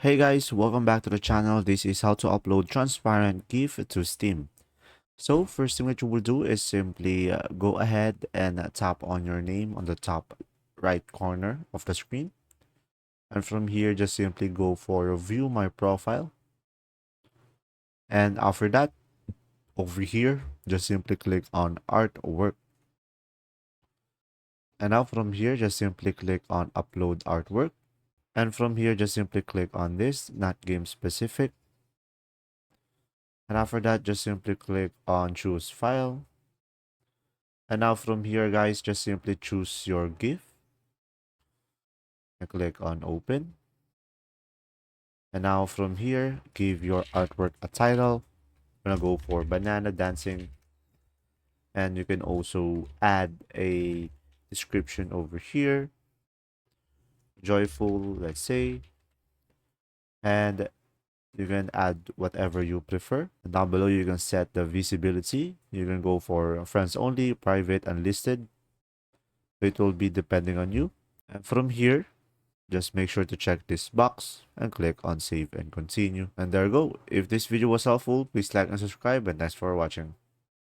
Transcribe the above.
Hey guys, welcome back to the channel. This is how to upload transparent GIF to Steam. So first thing that you will do is simply go ahead and tap on your name on the top right corner of the screen. And from here, just simply go for view my profile. And after that, over here, just simply click on artwork. And now from here, just simply click on upload artwork. And from here, just simply click on this, not game specific. And after that, just simply click on choose file. And now from here, guys, just simply choose your GIF and click on open. And now from here, give your artwork a title. I'm gonna go for banana dancing. And you can also add a description over here. Joyful, let's say. And you can add whatever you prefer. And down below, you can set the visibility. You can go for friends only, private, unlisted. It will be depending on you. And from here, just make sure to check this box and click on save and continue. And there you go. If this video was helpful, please like and subscribe, and thanks for watching.